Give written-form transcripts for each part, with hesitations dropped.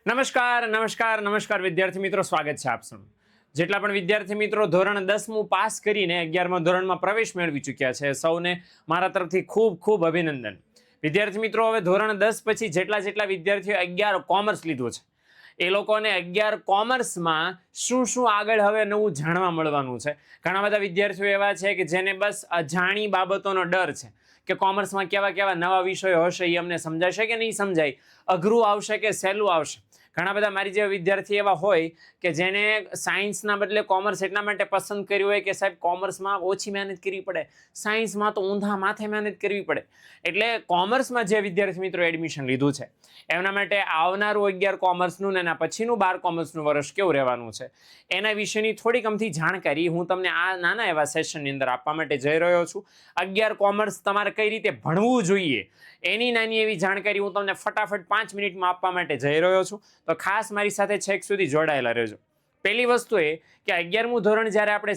નમસ્કાર નમસ્કાર નમસ્કાર વિદ્યાર્થી મિત્રો, સ્વાગત છે આપ સૌનું. જેટલા પણ વિદ્યાર્થી મિત્રો ધોરણ 10મું પાસ કરીને 11મા ધોરણમાં પ્રવેશ મેળવી ચૂક્યા છે સૌને મારા તરફથી ખૂબ ખૂબ અભિનંદન. વિદ્યાર્થી મિત્રો, હવે ધોરણ 10 પછી જેટલા વિદ્યાર્થીઓ 11 કોમર્સ લીધું છે એ લોકોને 11 કોમર્સમાં શું આગળ હવે નવું જાણવા મળવાનું છે. ઘણા બધા વિદ્યાર્થીઓ એવા છે કે જેને બસ અજાણી બાબતોનો ડર છે કે કોમર્સમાં કેવા નવા વિષયો હશે, એ અમને સમજાશે કે નહીં સમજાય, અઘરું આવશે કે સહેલું આવશે. ઘણા બધા મારી જેવા વિદ્યાર્થી એવા હોય કે જેને સાયન્સના બદલે કોમર્સ એટલા માટે પસંદ કર્યું હોય કે સાહેબ કોમર્સમાં ઓછી મહેનત કરવી પડે, સાયન્સમાં તો ઊંધા માથે મહેનત કરવી પડે. એટલે કોમર્સમાં જે વિદ્યાર્થી મિત્રો એડમિશન લીધું છે એમના માટે આવનારું 11 કોમર્સનું ને એના પછીનું 12 કોમર્સનું વર્ષ કેવું રહેવાનું છે એના વિશેની થોડીક અમથી જાણકારી હું તમને આ નાના એવા સેશનની અંદર આપવા માટે જઈ રહ્યો છું. 11 કોમર્સ તમારે કઈ રીતે ભણવું જોઈએ એની નાની એવી જાણકારી હું તમને ફટાફટ 5 મિનિટમાં આપવા માટે જઈ રહ્યો છું. તો ખાસ મારી સાથે છેક સુધી જોડાયેલા રહેજો. પહેલી વસ્તુ એ કે 11મું ધોરણ જ્યારે આપણે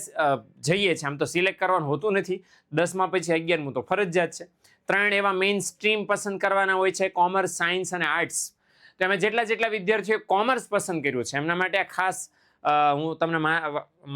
જઈએ છીએ, આમ તો સિલેક્ટ કરવાનું હોતું નથી, 10મા પછી 11મું તો ફરજિયાત છે. 3 એવા મેઇન સ્ટ્રીમ પસંદ કરવાના હોય છે, કોમર્સ, સાયન્સ અને આર્ટ્સ. તો એમાં જેટલા વિદ્યાર્થીઓએ કોમર્સ પસંદ કર્યું છે એમના માટે આ ખાસ હું તમને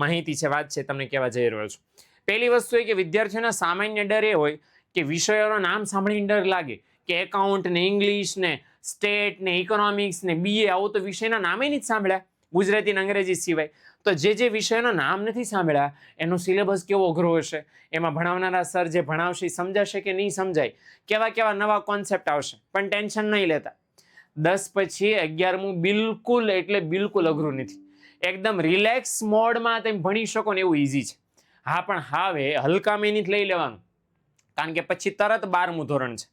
માહિતી છે, વાત છે, તમને કહેવા જઈ રહ્યો છું. પહેલી વસ્તુ એ કે વિદ્યાર્થીઓના સામાન્ય ડર એ હોય કે વિષયોનું નામ સાંભળીને ડર લાગે કે એકાઉન્ટ ને ઇંગ્લિશ ને સ્ટેટ ને ઇકોનોમિક્સ ને બીએ, આવું તો વિષયના નામે નથી સાંભળ્યા ગુજરાતી અને અંગ્રેજી સિવાય. તો જે વિષયોના નામ નથી સાંભળ્યા એનો સિલેબસ કેવો અઘરો હશે, એમાં ભણાવનારા સર જે ભણાવશે એ સમજાશે કે નહીં સમજાય, કેવા નવા કોન્સેપ્ટ આવશે. પણ ટેન્શન નહીં લેતા, 10 પછી 11મું બિલકુલ એટલે બિલકુલ અઘરું નથી. એકદમ રિલેક્સ મોડમાં તમે ભણી શકો ને એવું ઇઝી છે. હા, પણ હવે હલકામાં નથી લઈ લેવાનું, કારણ કે પછી તરત 12મું ધોરણ છે.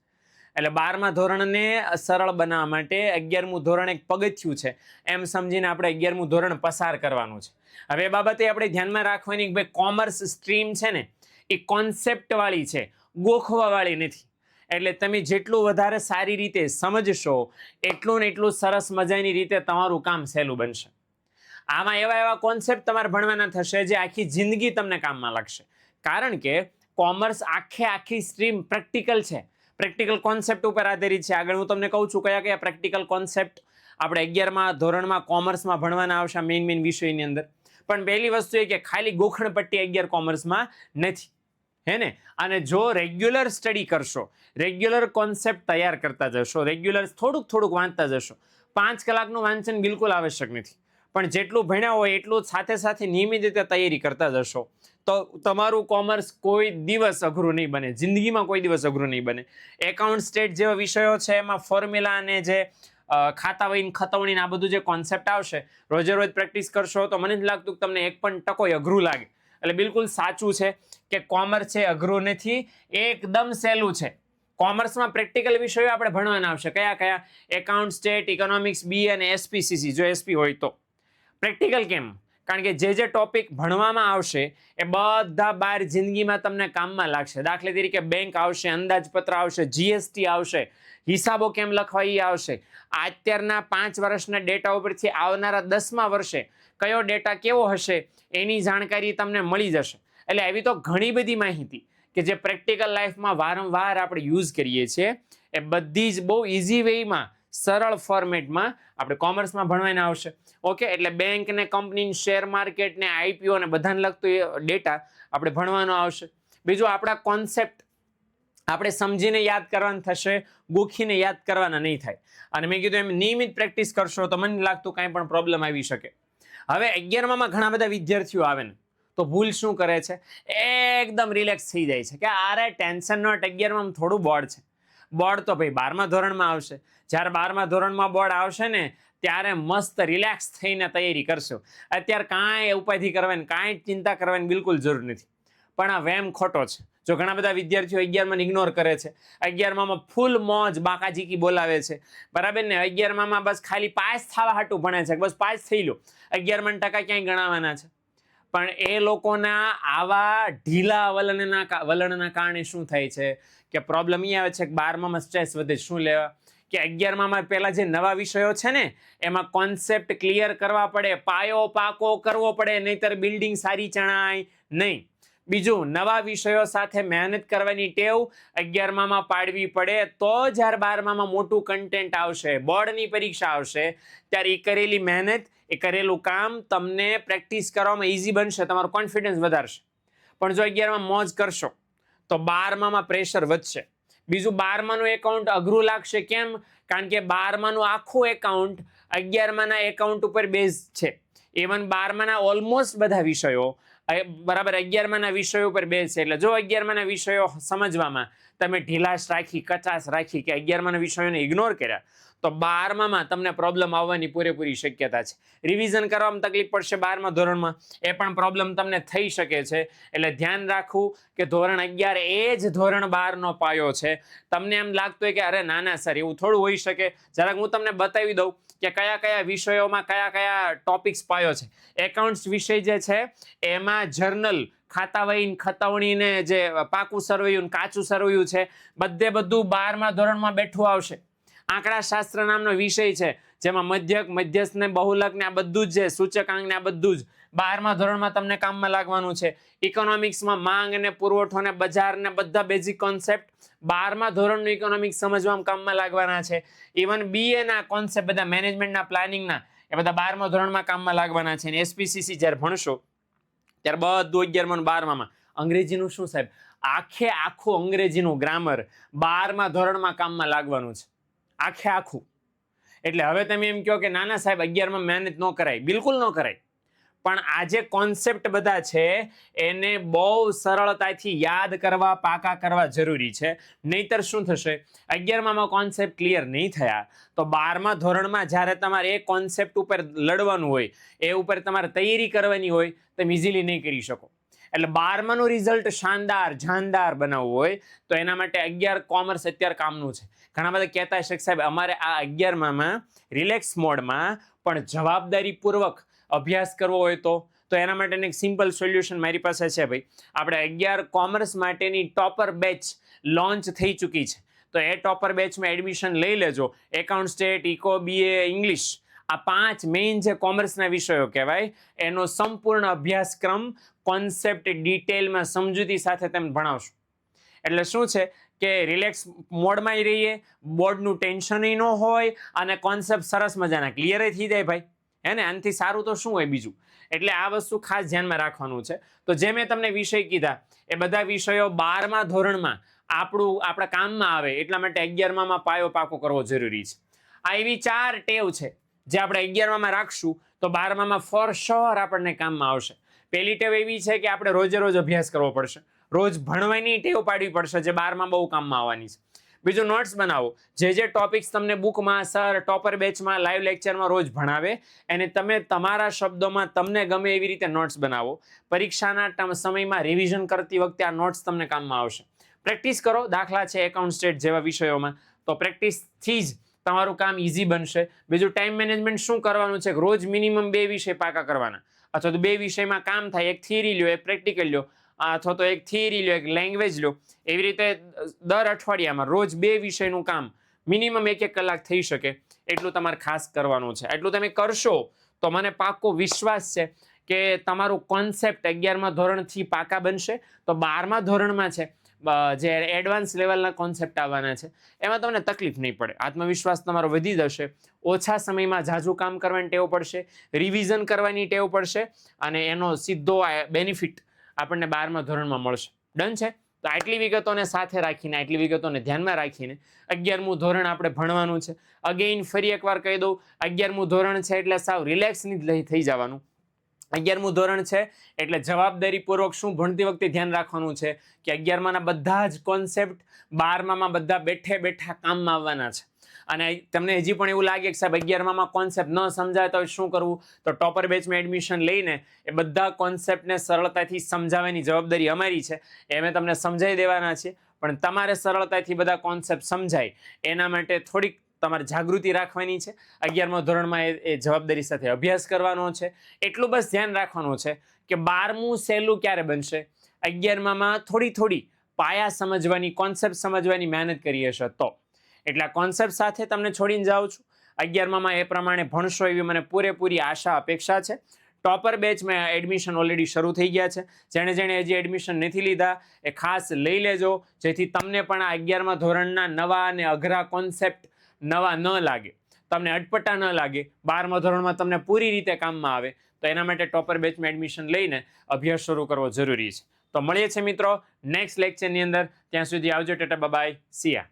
એટલે 12મા ધોરણને સરળ બનાવવા માટે 11મું ધોરણ એક પગથિયું છે એમ સમજીને આપણે 11મું ધોરણ પસાર કરવાનું છે. હવે એ બાબતે આપણે ધ્યાનમાં રાખવાની કે ભાઈ કોમર્સ સ્ટ્રીમ છે ને એ કોન્સેપ્ટ વાળી છે, ગોખવા વાળી નથી. એટલે તમે જેટલું વધારે સારી રીતે સમજશો એટલું ને એટલું સરસ મજાની રીતે તમારું કામ સહેલું બનશે. આમાં એવા કોન્સેપ્ટ તમારે ભણવાના થશે જે આખી જિંદગી તમને કામમાં લાગશે. કારણ કે કોમર્સ આખી સ્ટ્રીમ પ્રેક્ટિકલ છે, પ્રેક્ટિકલ કોન્સેપ્ટ ઉપર આધારિત છે. આગળ હું તમને કહું છું કયા પ્રેક્ટિકલ કોન્સેપ્ટ આપણે 11મા ધોરણમાં કોમર્સમાં ભણવાના આવશે મેઇન વિષયની અંદર. પણ પહેલી વસ્તુ એ કે ખાલી ગોખણ પટ્ટી 11 કોમર્સમાં નથી, હે ને. અને જો રેગ્યુલર સ્ટડી કરશો, રેગ્યુલર કોન્સેપ્ટ તૈયાર કરતા જશો, રેગ્યુલર થોડુંક વાંચતા જશો, 5 કલાકનું વાંચન બિલકુલ આવશ્યક નથી, પણ જેટલું ભણ્યા હોય એટલું સાથે નિયમિત રીતે તૈયારી કરતા જશો તો તમારું કોમર્સ કોઈ દિવસ અઘરું નહીં બને, જિંદગીમાં કોઈ દિવસ અઘરું નહીં બને. એકાઉન્ટ, સ્ટેટ જેવા વિષયો છે એમાં ફોર્મ્યુલા અને જે ખાતા વહીન ખતવણી આ બધું જે કોન્સેપ્ટ આવશે, રોજ પ્રેક્ટિસ કરશો તો મને જ લાગતું કે તમને 1% અઘરું લાગે. એટલે બિલકુલ સાચું છે કે કોમર્સ છે અઘરું નથી, એકદમ સહેલું છે. કોમર્સમાં પ્રેક્ટિકલ વિષયો આપણે ભણવાના આવશે. કયા? એકાઉન્ટ, સ્ટેટ, ઇકોનોમિક્સ, બીએ અને એસપીસીસી, જો એસપી હોય તો. પ્રેક્ટિકલ કેમ? કારણ કે જે ટોપિક ભણવામાં આવશે એ બધા બહાર જિંદગીમાં તમને કામમાં લાગશે. દાખલા તરીકે બેંક આવશે, અંદાજપત્ર આવશે, જીએસટી આવશે, હિસાબો કેમ લખવા એ આવશે. અત્યારના 5 વર્ષના ડેટા ઉપરથી આવનારા 10મા વર્ષે કયો ડેટા કેવો હશે એની જાણકારી તમને મળી જશે. એટલે આવી તો ઘણી બધી માહિતી કે જે પ્રેક્ટિકલ લાઈફમાં વારંવાર આપણે યુઝ કરીએ છીએ એ બધી જ બહુ ઇઝી વેમાં, સરળ ફોર્મેટમાં આપણે કોમર્સમાં ભણવાના આવશે. ઓકે, એટલે બેંક ને કંપની, શેર માર્કેટ ને આઈપીઓ ને બધાને લગતું ડેટા આપણે ભણવાનો આવશે. બીજું, આપણા કોન્સેપ્ટ આપણે સમજીને યાદ કરવાના થશે, ગોખીને યાદ કરવાના નહીં થાય. અને મેં કીધું એમ નિયમિત પ્રેક્ટિસ કરશો તો મને લાગતું કાંઈ પણ પ્રોબ્લેમ આવી શકે. હવે 11મામાં ઘણા બધા વિદ્યાર્થીઓ આવે ને તો ભૂલ શું કરે છે, એકદમ રિલેક્સ થઈ જાય છે કે અરે ટેન્શન નોટ, 11મામાં થોડું બોર્ડ છે. બોર્ડ તો ભાઈ 12મા ધોરણમાં આવશે. જ્યારે 12મા ધોરણમાં બોર્ડ આવશે ને ત્યારે મસ્ત રિલેક્સ થઈને તૈયારી કરશો. અત્યારે કાંઈ ઉપાધિ કરવાની, કાંઈ ચિંતા કરવાની બિલકુલ જરૂર નથી. પણ આ વેમ ખોટો છે. જો ઘણા બધા વિદ્યાર્થીઓ 11માં ઇગ્નોર કરે છે, 11માં ફૂલ મોજ બાકાજીકી બોલાવે છે, બરાબર ને. 11માં બસ ખાલી પાસ થવા હાટું ભણે છે, બસ પાસ થઈ લો, 11માં ટકા ક્યાંય ગણાવવાના છે. પણ એ લોકોના આવા ઢીલા વલણના કારણે શું થાય છે કે પ્રોબ્લેમ એ આવે છે કે 12માં સ્ટ્રેસ વધે. શું લેવા કે 11માં પહેલા જે નવા વિષયો છે ને એમાં કોન્સેપ્ટ ક્લિયર કરવા પડે, પાયો પાકો કરવો પડે, નહીતર બિલ્ડિંગ સારી ચણાય નહીં. બીજું, નવા વિષયો સાથે મહેનત કરવાની ટેવ 11માં પાડવી પડે, તો જ્યારે 12માં મોટું કન્ટેન્ટ આવશે, બોર્ડની પરીક્ષા આવશે, ત્યારે એ કરેલી મહેનત, એ કરેલું કામ તમને પ્રેક્ટિસ કરવામાં ઇઝી બનશે, તમારો કોન્ફિડન્સ વધારશે. પણ જો 11માં મોજ કરશો તો 12માં પ્રેશર વધશે. બીજું, 12માનું એકાઉન્ટ અઘરું લાગશે. કેમ? કારણ કે 12માનું આખું એકાઉન્ટ 11માના એકાઉન્ટ ઉપર બેઝ છે. ઇવન 12માના ઓલમોસ્ટ બધા વિષયો બરાબર 11માના વિષયો ઉપર બેઝ છે. એટલે જો 11માના વિષયો સમજવામાં તમે ઢીલાશ રાખી, કચાશ રાખી કે 11માના વિષયોને ઇગ્નોર કર્યા, તો 12માં તમને પ્રોબ્લેમ આવવાની પૂરેપૂરી શક્યતા છે. રિવિઝન કરવામાં તકલીફ પડશે 12મા ધોરણમાં, એ પણ પ્રોબ્લેમ તમને થઈ શકે છે. એટલે ધ્યાન રાખવું કે ધોરણ 11 એ જ ધોરણ 12નો પાયો છે. તમને એમ લાગતું હોય કે અરે ના સર, એવું થોડું હોઈ શકે. જરાક હું તમને બતાવી દઉં કે કયા કયા વિષયોમાં કયા કયા ટોપિક્સ પાયો છે. એકાઉન્ટ્સ વિષય જે છે એમાં જર્નલ, ખાતાવહીન ખતવણીને જે પાકું સરવૈયું કાચું સરવૈયું છે, બધું 12મા ધોરણમાં બેઠું આવશે. આંકડાશાસ્ત્ર નામનો વિષય છે જેમાં મધ્યક, મધ્યસ્થ ને બહુલક ને આ બધું જ છે, સૂચકાંક ને આ બધું જ 12મા ધોરણમાં તમને કામમાં લાગવાનું છે. ઇકોનોમિક્સમાં માંગ અને પુરવઠો ને બજાર ને બધા બેઝિક કોન્સેપ્ટ 12મા ધોરણનું ઇકોનોમિક્સ સમજવામાં કામમાં લાગવાના છે. ઇવન બીએ ના કોન્સેપ્ટ બધા મેનેજમેન્ટના, પ્લાનિંગના, એ બધા 12મા ધોરણમાં કામમાં લાગવાના છે. અને એસપીસીસી જ્યારે ભણશો ત્યારે બધું 11માં 12માં. અંગ્રેજીનું શું સાહેબ? આખું અંગ્રેજીનું ગ્રામર 12મા ધોરણમાં કામમાં લાગવાનું છે, આખું. એટલે હવે તમે એમ કહો કે ના સાહેબ 11માં મહેનત ન કરાય. બિલકુલ ન કરાય. પણ આ જે કોન્સેપ્ટ બધા છે એને બહુ સરળતાથી યાદ કરવા, પાકા કરવા જરૂરી છે. નહીતર શું થશે? 11માં કોન્સેપ્ટ ક્લિયર નહીં થયા તો 12મા ધોરણમાં જ્યારે તમારે એ કોન્સેપ્ટ ઉપર લડવાનું હોય, એ ઉપર તમારે તૈયારી કરવાની હોય, તમે ઇઝીલી નહીં કરી શકો. એટલે 12માનું રિઝલ્ટ શાનદાર બનાવવું હોય તો એના માટે 11 કોમર્સ અત્યારે કામનું છે. ઘણા બધા કહેતા હશે સાહેબ અમારે આ 11માં રિલેક્સ મોડમાં પણ જવાબદારીપૂર્વક અભ્યાસ કરવો હોય તો એના માટેનું એક સિમ્પલ સોલ્યુશન મારી પાસે છે ભાઈ. આપણે 11 કોમર્સ માટેની ટોપર બેચ લોન્ચ થઈ ચૂકી છે. તો એ ટોપર બેચમાં એડમિશન લઈ લેજો. Account, state, eco, BA, English, આ 5 મેઇન જે કોમર્સના વિષયો કહેવાય એનો સંપૂર્ણ અભ્યાસક્રમ કોન્સેપ્ટ ડિટેલમાં સમજૂતી સાથે તમે ભણાવશો. એટલે શું છે કે રિલેક્સ મોડમાં રહીએ, બોર્ડનું ટેન્શન ન હોય અને કોન્સેપ્ટ સરસ મજાના ક્લિયર થઈ જાય ભાઈ. હે ને? આનાથી સારું તો શું હોય બીજું? એટલે આ વસ્તુ ખાસ ધ્યાનમાં રાખવાનું છે. તો જે મેં તમને વિષય કીધા એ બધા વિષયો 12મા ધોરણમાં આપણા કામમાં આવે એટલા માટે 11માં પાયો પાકો કરવો જરૂરી છે. આ એવી 4 ટેવ છે જે આપણે 11માં રાખશું તો 12માં ફોર શ્યોર આપણને કામમાં આવશે. પહેલી ટેવ એવી છે કે આપણે રોજે રોજ અભ્યાસ કરવો પડશે. રોજ ભણવાની ટેવ પાડવી પડશે જે 12માં બહુ કામમાં આવવાની છે. બીજું, નોટ્સ બનાવો. જે ટોપિક્સ તમને બુકમાં, સર ટોપર બેચમાં, લાઈવ લેક્ચરમાં રોજ ભણાવે એને તમે તમારા શબ્દોમાં તમને ગમે એવી રીતે નોટ્સ બનાવો. પરીક્ષાના સમયમાં રિવિઝન કરતી વખતે આ નોટ્સ તમને કામમાં આવશે. પ્રેક્ટિસ કરો. દાખલા છે એકાઉન્ટ, સ્ટેટ જેવા વિષયોમાં, તો પ્રેક્ટિસથી જ તમારું કામ ઇઝી બનશે. બીજું, ટાઈમ મેનેજમેન્ટ શું કરવાનું છે? રોજ મિનિમમ 2 વિષય પાકા કરવાના, અથવા તો 2 વિષયમાં કામ થાય. એક થિયરી લ્યો, એક પ્રેક્ટિકલ લ્યો, અથવા તો એક થિયરી લ્યો, એક લેંગ્વેજ લ્યો. એવી રીતે દર અઠવાડિયામાં રોજ 2 વિષયનું કામ મિનિમમ 1 કલાક થઈ શકે એટલું તમારે ખાસ કરવાનું છે. એટલું તમે કરશો તો મને પાક્કો વિશ્વાસ છે કે તમારું કોન્સેપ્ટ 11મા ધોરણથી પાકા બનશે. તો 12મા ધોરણમાં છે જે એડવાન્સ લેવલના કોન્સેપ્ટ આવવાના છે એમાં તમને તકલીફ નહીં પડે. આત્મવિશ્વાસ તમારો વધી જશે. ઓછા સમયમાં ઝાઝું કામ કરવાની ટેવ પડશે, રિવિઝન કરવાની ટેવ પડશે અને એનો સીધો બેનિફિટ આપણને 12મા ધોરણમાં મળશે. ડન છે? તો આટલી વિગતોને સાથે રાખીને, આટલી વિગતોને ધ્યાનમાં રાખીને 11મું ધોરણ આપણે ભણવાનું છે. અગેઇન ફરી એકવાર કહી દઉં, 11મું ધોરણ છે એટલે સાવ રિલેક્સની જ થઈ જવાનું. 11મું ધોરણ છે એટલે જવાબદારીપૂર્વક શું ભણતી વખતે ધ્યાન રાખવાનું છે કે 11માના બધા જ કોન્સેપ્ટ 12માં બધા બેઠા કામમાં આવવાના છે. અને તમને હજી પણ એવું લાગે કે સાહેબ 11માં કોન્સેપ્ટ ન સમજાય તો શું કરવું? તો ટોપર બેચમાં એડમિશન લઈને એ બધા કોન્સેપ્ટને સરળતાથી સમજાવવાની જવાબદારી અમારી છે. એ અમે તમને સમજાવી દેવાના છે. પણ તમારે સરળતાથી બધા કોન્સેપ્ટ સમજાય એના માટે થોડીક તમારે જાગૃતિ રાખવાની છે. 11મા ધોરણમાં એ જવાબદારી સાથે અભ્યાસ કરવાનો છે. એટલું બસ ધ્યાન રાખવાનું છે કે 12મું સહેલું ક્યારે બનશે? 11માં થોડી પાયા સમજવાની, કોન્સેપ્ટ સમજવાની મહેનત કરી હશે તો. એટલે આ કોન્સેપ્ટ સાથે તમને છોડીને જાઉં છું. 11માં એ પ્રમાણે ભણશો એવી મને પૂરેપૂરી આશા, અપેક્ષા છે. ટોપર બેચમાં એડમિશન ઓલરેડી શરૂ થઈ ગયા છે. જેણે હજી એડમિશન નથી લીધા એ ખાસ લઈ લેજો, જેથી તમને પણ આ 11મા ધોરણના નવા અને અઘરા કોન્સેપ્ટ નવા ન લાગે, તમને અટપટા ન લાગે, 12મા ધોરણમાં તમને પૂરી રીતે કામમાં આવે. તો એના માટે ટોપર બેચમાં એડમિશન લઈને અભ્યાસ શરૂ કરવો જરૂરી છે. તો મળીએ છીએ મિત્રો નેક્સ્ટ લેક્ચરની અંદર. ત્યાં સુધી આવજો. ટાટા બાય, સિયા.